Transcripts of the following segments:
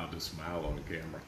allowed to smile on camera.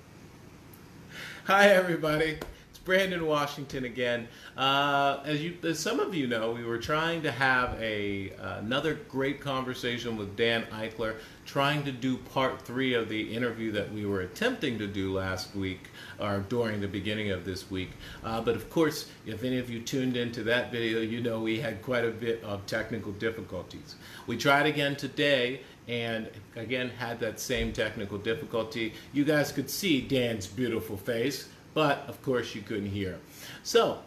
Hi, everybody. It's Brandon Washington again. As some of you know, we were trying to have another great conversation with Dan Eichler, trying to do part 3 of the interview that we were attempting to do last week, or during the beginning of this week. But of course, if any of you tuned into that video, you know we had quite a bit of technical difficulties. We tried again today, and again had that same technical difficulty. You guys could see Dan's beautiful face, but of course you couldn't hear. So,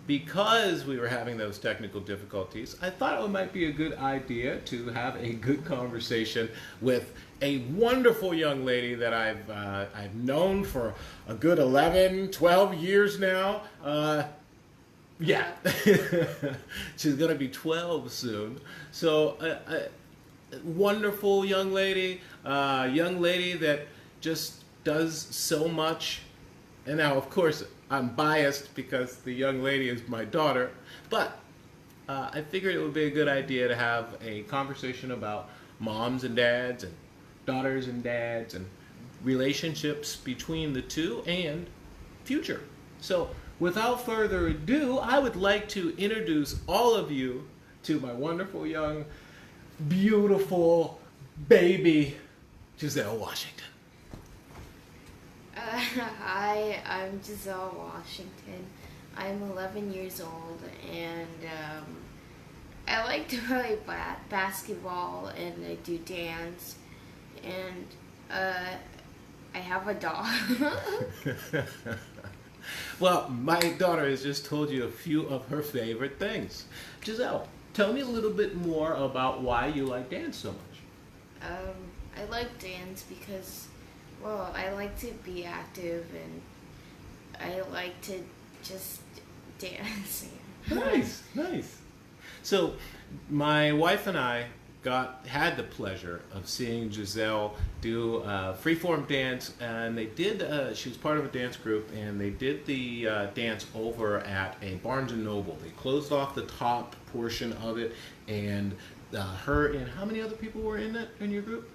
because we were having those technical difficulties, I thought it might be a good idea to have a good conversation with a wonderful young lady that I've known for a good 11, 12 years now. Yeah, she's gonna be 12 soon. So, wonderful young lady that just does so much. And now, of course, I'm biased because the young lady is my daughter, but I figured it would be a good idea to have a conversation about moms and dads and daughters and dads and relationships between the two and future. So without further ado, I would like to introduce all of you to my wonderful young beautiful baby, Giselle Washington. Hi, I'm Giselle Washington. I'm 11 years old, and I like to play basketball, and I do dance, and I have a dog. Well, my daughter has just told you a few of her favorite things. Giselle, tell me a little bit more about why you like dance so much. I like dance because, well, I like to be active, and I like to just dance. Nice, nice. So, my wife and I had the pleasure of seeing Giselle do freeform dance, and they did. She was part of a dance group, and they did the dance over at a Barnes and Noble. They closed off the top portion of it, and her and how many other people were in your group?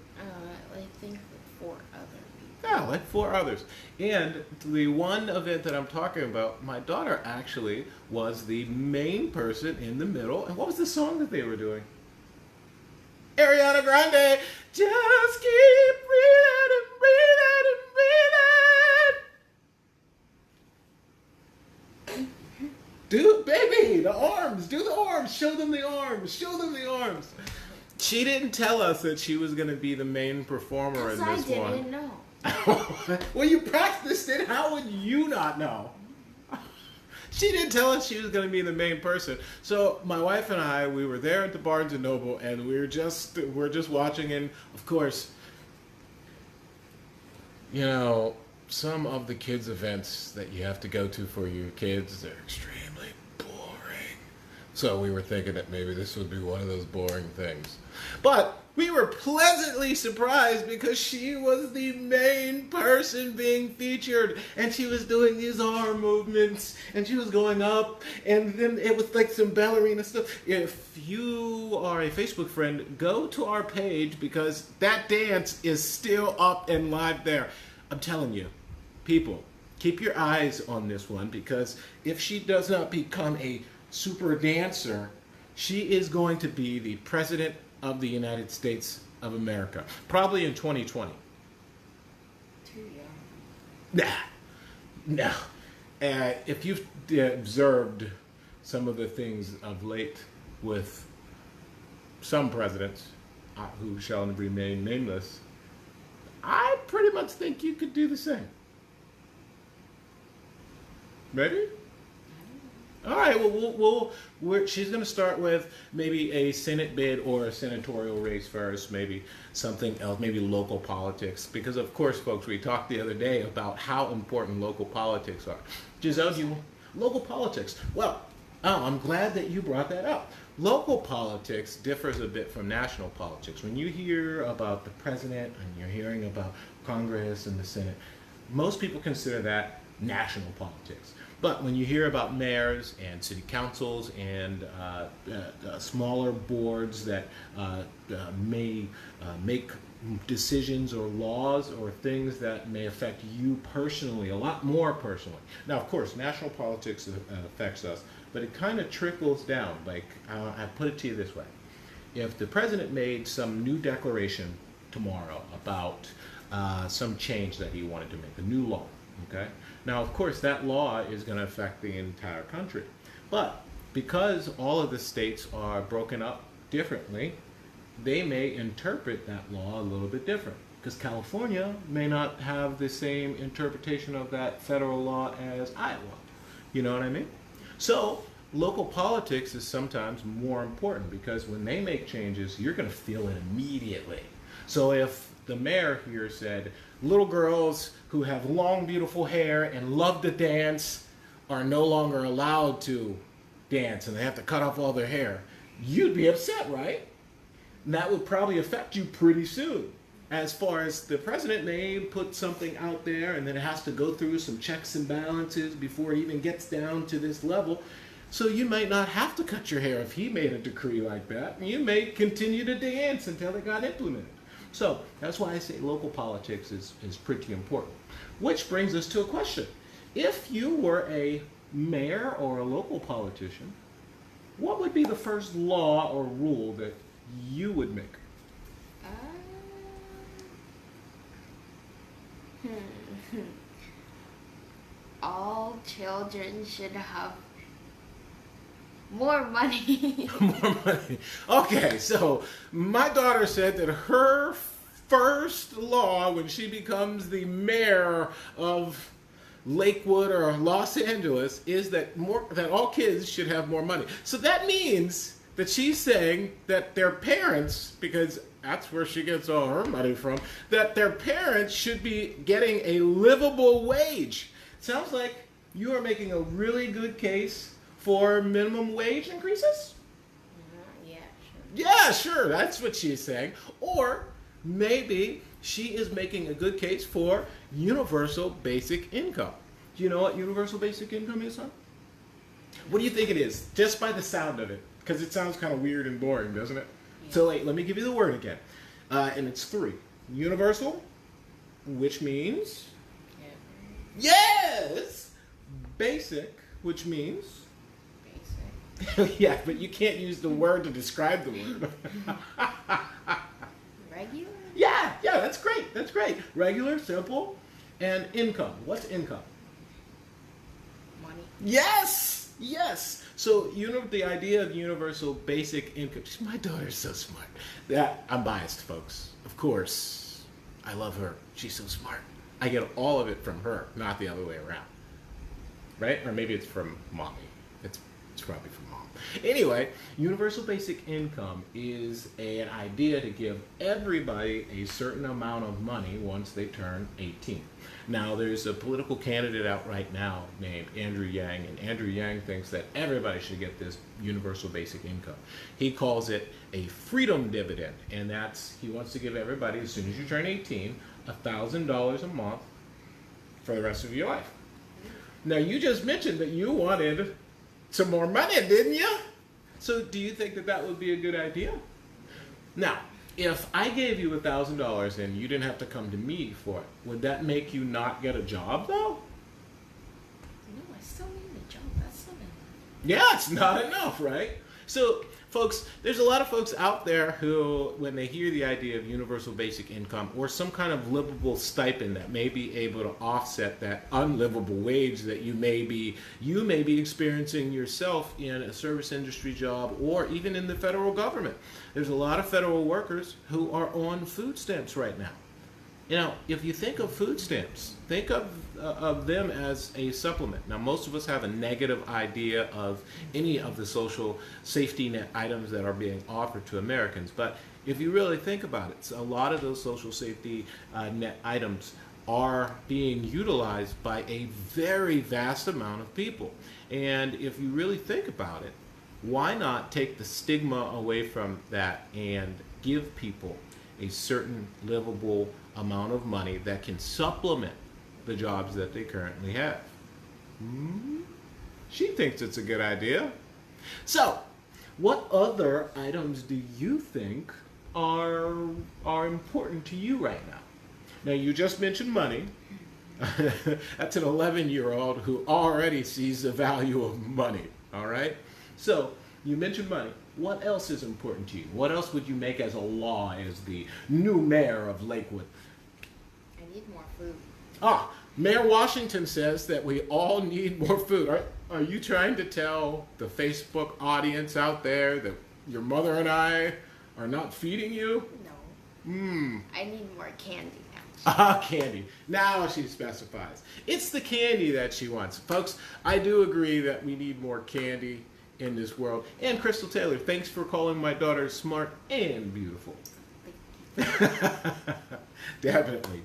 I think 4 other people. Yeah, like 4 others. And the one event that I'm talking about, my daughter actually was the main person in the middle. And what was the song that they were doing? Ariana Grande, just keep breathing and breathing and breathing. Dude, baby, the arms, do the arms, show them the arms, show them the arms. She didn't tell us that she was going to be the main performer in this one. I didn't know. Well, you practiced it. How would you not know? She didn't tell us she was going to be the main person. So my wife and I, we were there at the Barnes and Noble, and we're just watching. And of course, you know, some of the kids' events that you have to go to for your kids, they're extremely boring. So we were thinking that maybe this would be one of those boring things. But we were pleasantly surprised because she was the main person being featured, and she was doing these arm movements, and she was going up, and then it was like some ballerina stuff. If you are a Facebook friend, go to our page because that dance is still up and live there. I'm telling you, people, keep your eyes on this one, because if she does not become a super dancer, she is going to be the president of the United States of America, probably in 2020. Too young. Nah. If you've observed some of the things of late with some presidents who shall remain nameless, I pretty much think you could do the same. Ready? All right, well, she's going to start with maybe a Senate bid or a senatorial race first, maybe something else, maybe local politics. Because, of course, folks, we talked the other day about how important local politics are. Giselle, local politics. Well, I'm glad that you brought that up. Local politics differs a bit from national politics. When you hear about the president and you're hearing about Congress and the Senate, most people consider that national politics. But when you hear about mayors and city councils and smaller boards that may make decisions or laws or things that may affect you personally, a lot more personally. Now, of course, national politics affects us, but it kind of trickles down. Like, I put it to you this way. If the president made some new declaration tomorrow about some change that he wanted to make, a new law, okay? Now, of course, that law is going to affect the entire country. But because all of the states are broken up differently, they may interpret that law a little bit different. Because California may not have the same interpretation of that federal law as Iowa. You know what I mean? So, local politics is sometimes more important because when they make changes, you're going to feel it immediately. So if the mayor here said, little girls who have long, beautiful hair and love to dance are no longer allowed to dance and they have to cut off all their hair, you'd be upset, right? And that would probably affect you pretty soon. As far as the president may put something out there and then it has to go through some checks and balances before it even gets down to this level. So you might not have to cut your hair if he made a decree like that. You may continue to dance until it got implemented. So that's why I say local politics is pretty important. Which brings us to a question. If you were a mayor or a local politician, what would be the first law or rule that you would make? All children should have more money. More money. Okay, so my daughter said that her first law when she becomes the mayor of Lakewood or Los Angeles is that all kids should have more money. So that means that she's saying that their parents, because that's where she gets all her money from, that their parents should be getting a livable wage. Sounds like you are making a really good case for minimum wage increases? Yeah, sure. Yeah, sure, that's what she's saying. Or maybe she is making a good case for universal basic income. Do you know what universal basic income is, huh? What do you think it is? Just by the sound of it. Because it sounds kind of weird and boring, doesn't it? Yeah. So wait, let me give you the word again. And it's 3. Universal, which means? Yeah. Yes! Basic, which means? Basic. Yeah, but you can't use the word to describe the word. Regular? Yeah, that's great. That's great. Regular, simple, and income. What's income? Money. Yes! Yes! So, the idea of universal basic income. My daughter's so smart. I'm biased, folks. Of course. I love her. She's so smart. I get all of it from her, not the other way around. Right? Or maybe it's from mommy. It's probably from mom. Anyway, universal basic income is an idea to give everybody a certain amount of money once they turn 18. Now, there's a political candidate out right now named Andrew Yang, and Andrew Yang thinks that everybody should get this universal basic income. He calls it a freedom dividend, and he wants to give everybody, as soon as you turn 18, $1,000 a month for the rest of your life. Now, you just mentioned that you wanted some more money, didn't you? So do you think that would be a good idea? Now, if I gave you $1,000 and you didn't have to come to me for it, would that make you not get a job, though? No, I still need a job. That's not enough. Yeah, it's not enough, right? So, folks, there's a lot of folks out there who, when they hear the idea of universal basic income or some kind of livable stipend that may be able to offset that unlivable wage that you may be experiencing yourself in a service industry job or even in the federal government. There's a lot of federal workers who are on food stamps right now. You know, if you think of food stamps, think of them as a supplement. Now, most of us have a negative idea of any of the social safety net items that are being offered to Americans. But if you really think about it, a lot of those social safety net items are being utilized by a very vast amount of people. And if you really think about it, why not take the stigma away from that and give people a certain livable amount of money that can supplement the jobs that they currently have? She thinks it's a good idea. So, what other items do you think are important to you right now? Now, you just mentioned money. That's an 11-year-old who already sees the value of money, all right? So, you mentioned money. What else is important to you? What else would you make as a law as the new mayor of Lakewood? I need more food. Ah, Mayor Washington says that we all need more food. Are you trying to tell the Facebook audience out there that your mother and I are not feeding you? No. I need more candy now. Ah, candy. Now she specifies. It's the candy that she wants. Folks, I do agree that we need more candy in this world. And Crystal Taylor, thanks for calling my daughter smart and beautiful. Definitely.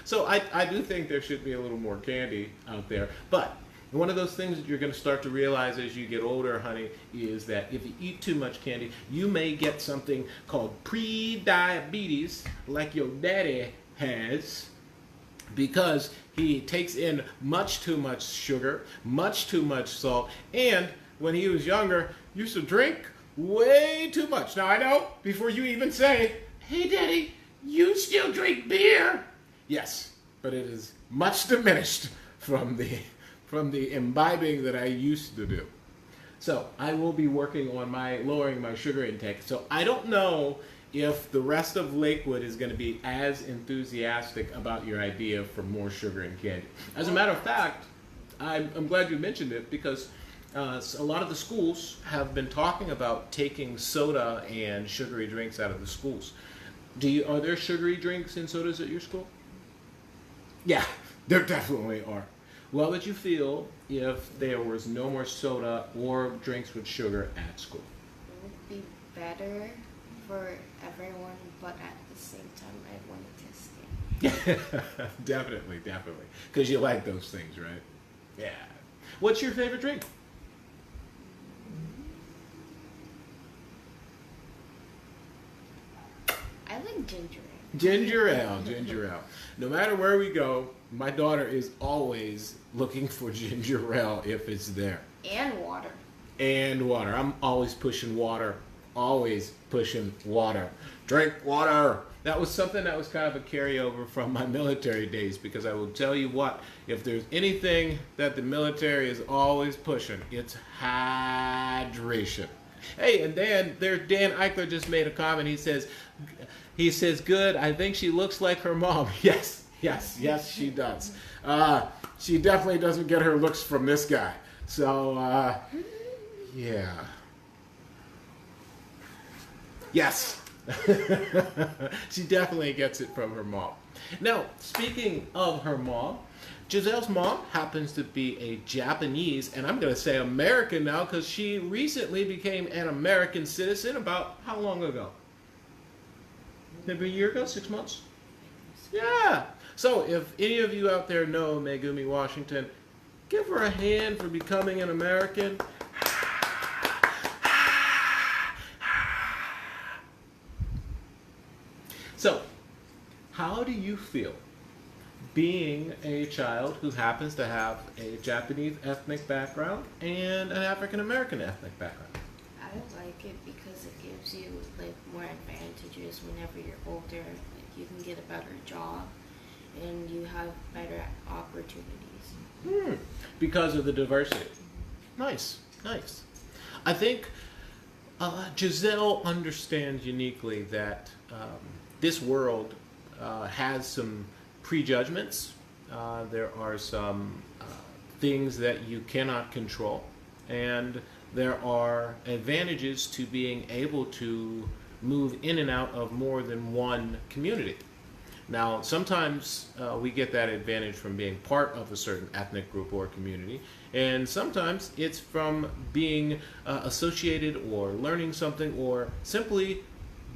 So I do think there should be a little more candy out there. But one of those things that you're going to start to realize as you get older, honey, is that if you eat too much candy, you may get something called pre-diabetes, like your daddy has, because he takes in much too much sugar, much too much salt, and when he was younger, used to drink way too much. Now I know, before you even say, hey daddy, you still drink beer? Yes, but it is much diminished from the imbibing that I used to do. So I will be working on lowering my sugar intake. So I don't know if the rest of Lakewood is going to be as enthusiastic about your idea for more sugar and candy. As a matter of fact, I'm glad you mentioned it, because a lot of the schools have been talking about taking soda and sugary drinks out of the schools. Are there sugary drinks and sodas at your school? Yeah, there definitely are. What would you feel if there was no more soda or drinks with sugar at school? It would be better for everyone, but at the same time, I'd want to test it. Definitely. Because you like those things, right? Yeah. What's your favorite drink? I like ginger ale. Ginger ale. No matter where we go, my daughter is always looking for ginger ale if it's there. And water. I'm always pushing water. Drink water. That was something that was kind of a carryover from my military days, because I will tell you what, if there's anything that the military is always pushing, it's hydration. Hey, and Dan Eichler just made a comment. He says, good, I think she looks like her mom. Yes, she does. She definitely doesn't get her looks from this guy. So, yeah. Yes. She definitely gets it from her mom. Now, speaking of her mom, Giselle's mom happens to be a Japanese, and I'm going to say American now, because she recently became an American citizen about how long ago? Maybe a year ago? 6 months? Yeah. So if any of you out there know Megumi Washington, give her a hand for becoming an American. So, how do you feel being a child who happens to have a Japanese ethnic background and an African American ethnic background? I like it because it gives you like more advantages whenever you're older. Like you can get a better job and you have better opportunities. Because of the diversity. Nice. I think Giselle understands uniquely that this world has some prejudgments. There are some things that you cannot control, and there are advantages to being able to move in and out of more than one community. Now, sometimes we get that advantage from being part of a certain ethnic group or community, and sometimes it's from being associated or learning something or simply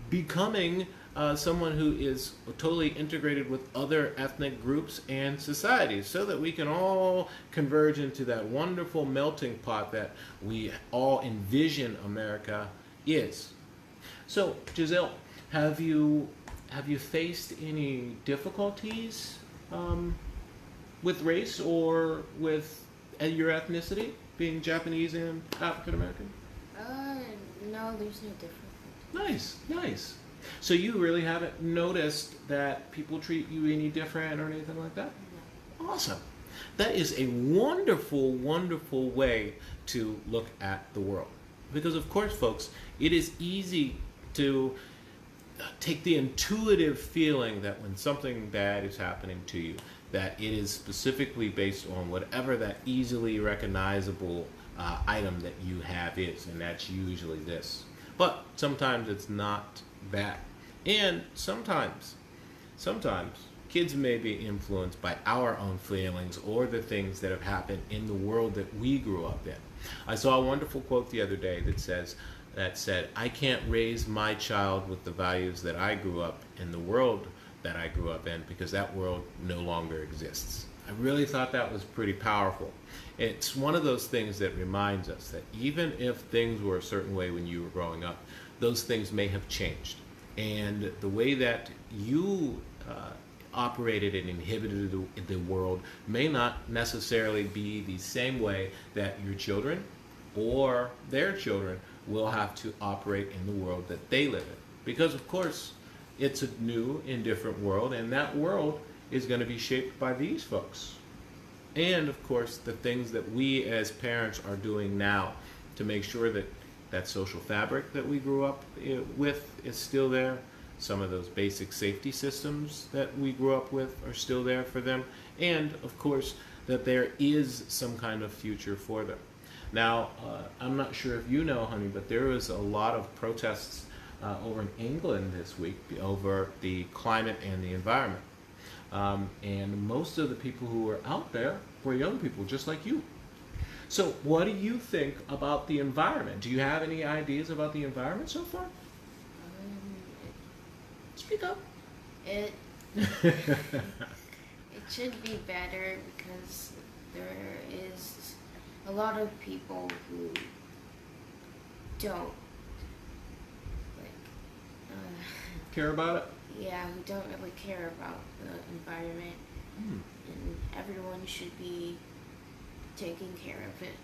becoming someone who is totally integrated with other ethnic groups and societies, so that we can all converge into that wonderful melting pot that we all envision America is. So, Giselle, have you faced any difficulties with race or with your ethnicity, being Japanese and African American? No, there's no difference. Nice, nice. So you really haven't noticed that people treat you any different or anything like that? Awesome. That is a wonderful, wonderful way to look at the world. Because, of course, folks, it is easy to take the intuitive feeling that when something bad is happening to you, that it is specifically based on whatever that easily recognizable item that you have is, and that's usually this. But sometimes it's not that. And sometimes kids may be influenced by our own feelings or the things that have happened in the world that we grew up in. I saw a wonderful quote the other day that said, I can't raise my child with the values that I grew up in the world that I grew up in because that world no longer exists. I really thought that was pretty powerful. It's one of those things that reminds us that even if things were a certain way when you were growing up, those things may have changed. And the way that you operated and inhibited the world may not necessarily be the same way that your children or their children will have to operate in the world that they live in. Because, of course, it's a new and different world, and that world is going to be shaped by these folks. And, of course, the things that we as parents are doing now to make sure that that social fabric that we grew up with is still there. Some of those basic safety systems that we grew up with are still there for them. And, of course, that there is some kind of future for them. Now, I'm not sure if you know, honey, but there was a lot of protests over in England this week over the climate and the environment. And most of the people who were out there were young people, just like you. So what do you think about the environment? Do you have any ideas about the environment so far? Speak up. It should be better because there is a lot of people who don't care about it? Yeah, who don't really care about the environment. And everyone should be taking care of it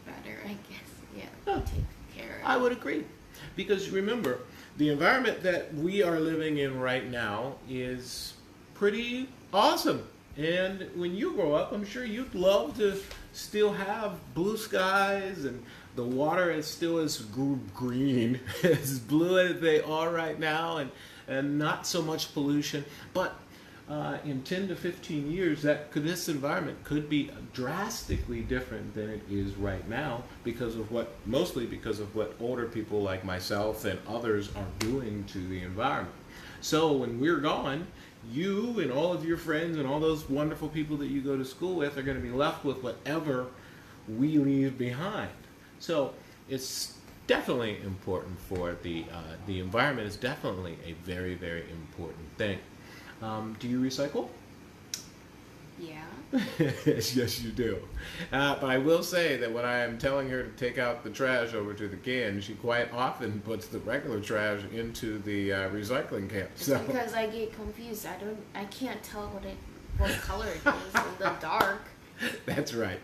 better, I guess. Yeah, take care of it. I would agree. Because remember, the environment that we are living in right now is pretty awesome. And when you grow up, I'm sure you'd love to still have blue skies and the water is still as green, as blue as they are right now, and not so much pollution. But in 10 to 15 years, this environment could be drastically different than it is right now mostly because of what older people like myself and others are doing to the environment. So when we're gone, you and all of your friends and all those wonderful people that you go to school with are going to be left with whatever we leave behind. So it's definitely important for the environment is definitely a very, very important thing. Do you recycle? Yeah. Yes, you do. But I will say that when I am telling her to take out the trash over to the can, she quite often puts the regular trash into the recycling can. It's because I get confused. I can't tell what color it is in the dark. That's right.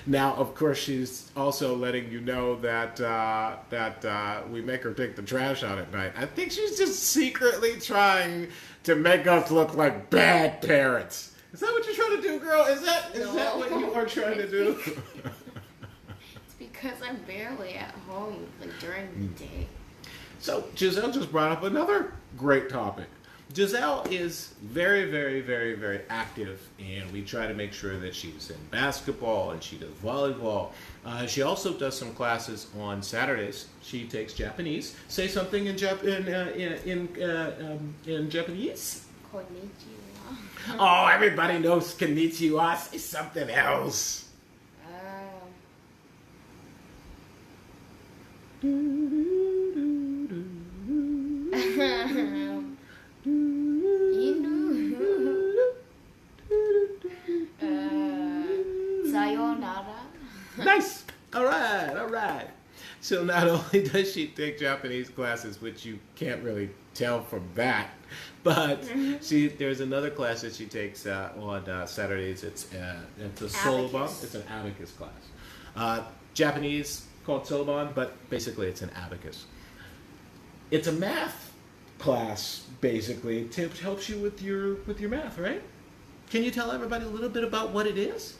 Now, of course, she's also letting you know that we make her take the trash out at night. I think she's just secretly trying to make us look like bad parents. Is that what you're trying to do, girl? Is that what you are trying to do? It's because I'm barely at home during the day. So Giselle just brought up another great topic. Giselle is very, very, very, very active, and we try to make sure that she's in basketball and she does volleyball. She also does some classes on Saturdays. She takes Japanese. Say something in Japanese. Konnichiwa. Oh, everybody knows konnichiwa. Say something else. Sayonara. Nice. All right. So not only does she take Japanese classes, which you can't really tell from that, but there's another class that she takes on Saturdays. It's a soloban. It's an abacus class. Japanese called soloban, but basically it's an abacus. It's a math class, basically. It helps you with your math, right? Can you tell everybody a little bit about what it is?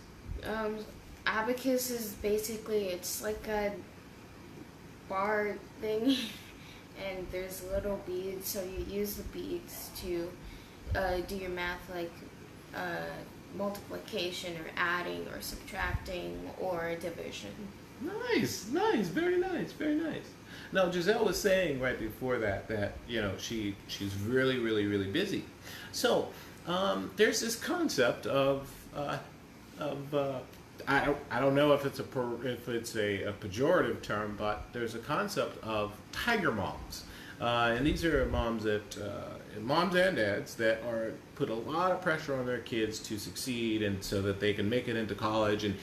Abacus is basically, it's like a bar thing, and there's little beads, so you use the beads to do your math, like multiplication or adding or subtracting or division. Nice, nice, very nice, very nice. Now, Giselle was saying right before that she's really, really, really busy. So there's this concept of I don't know if it's a pejorative term, but there's a concept of tiger moms, and these are moms and dads that are put a lot of pressure on their kids to succeed, and so that they can make it into college and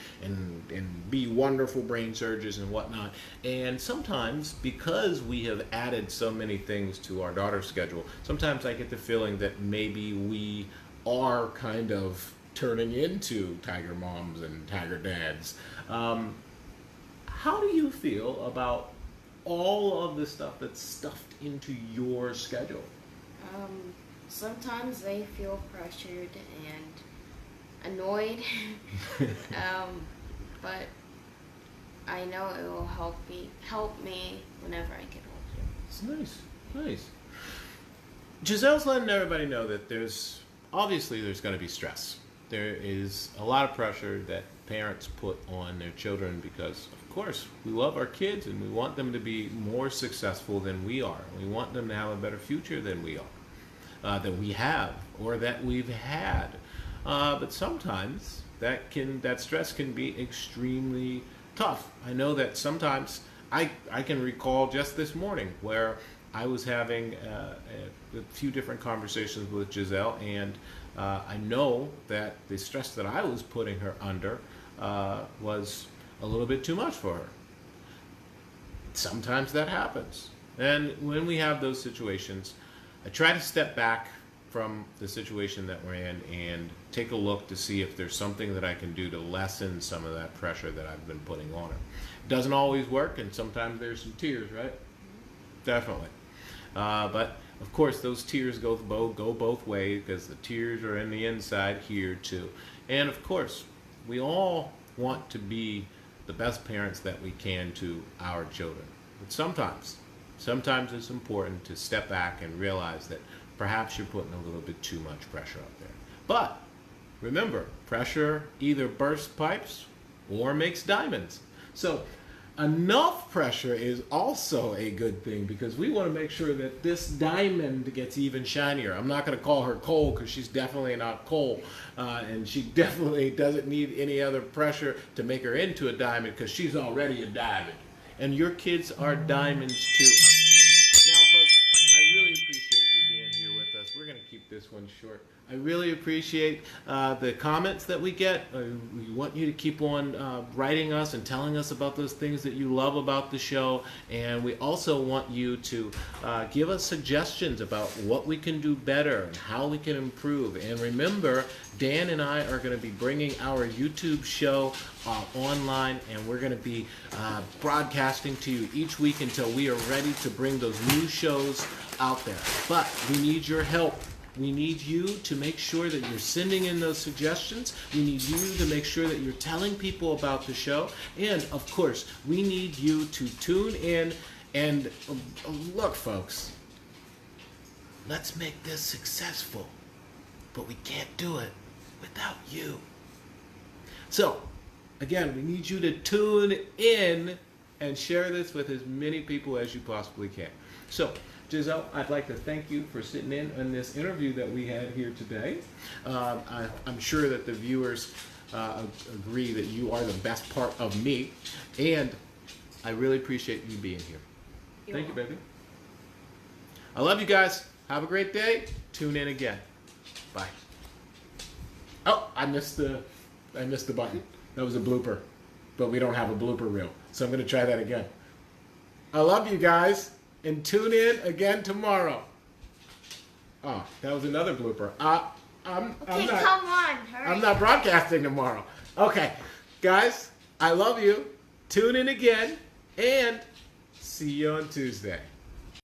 be wonderful brain surgeons and whatnot. And sometimes, because we have added so many things to our daughter's schedule, sometimes I get the feeling that maybe we are kind of turning into tiger moms and tiger dads. How do you feel about all of the stuff that's stuffed into your schedule? Sometimes they feel pressured and annoyed, but I know it will help me whenever I get older. It's nice, nice. Giselle's letting everybody know that there's going to be stress. There is a lot of pressure that parents put on their children because, of course, we love our kids and we want them to be more successful than we are. We want them to have a better future than we are, that we have, or that we've had. But sometimes that stress can be extremely tough. I know that sometimes I can recall just this morning where I was having a few different conversations with Giselle, and I know that the stress that I was putting her under was a little bit too much for her. Sometimes that happens. And when we have those situations, I try to step back from the situation that we're in and take a look to see if there's something that I can do to lessen some of that pressure that I've been putting on her. It doesn't always work, and sometimes there's some tears, right? Definitely. But of course, those tears go both ways, because the tears are in the inside here too. And of course, we all want to be the best parents that we can to our children. But sometimes it's important to step back and realize that perhaps you're putting a little bit too much pressure up there. But remember, pressure either bursts pipes or makes diamonds. So enough pressure is also a good thing, because we want to make sure that this diamond gets even shinier. I'm not going to call her coal, because she's definitely not coal, and she definitely doesn't need any other pressure to make her into a diamond, because she's already a diamond. And your kids are diamonds too. Now, folks, I really appreciate you being here with us. We're going to keep this one short. I really appreciate the comments that we get. We want you to keep on writing us and telling us about those things that you love about the show. And we also want you to give us suggestions about what we can do better and how we can improve. And remember, Dan and I are going to be bringing our YouTube show online, and we're going to be broadcasting to you each week until we are ready to bring those new shows out there. But we need your help. We need you to make sure that you're sending in those suggestions. We need you to make sure that you're telling people about the show. And, of course, we need you to tune in. And look, folks, let's make this successful. But we can't do it without you. So, again, we need you to tune in and share this with as many people as you possibly can. So, Giselle, I'd like to thank you for sitting in on this interview that we had here today. I'm sure that the viewers agree that you are the best part of me, and I really appreciate you being here. Thank you, baby. I love you guys. Have a great day. Tune in again. Bye. Oh, I missed the button. That was a blooper, but we don't have a blooper reel, so I'm going to try that again. I love you guys. And tune in again tomorrow. Oh, that was another blooper. I'm not broadcasting tomorrow. Okay, guys, I love you. Tune in again, and see you on Tuesday.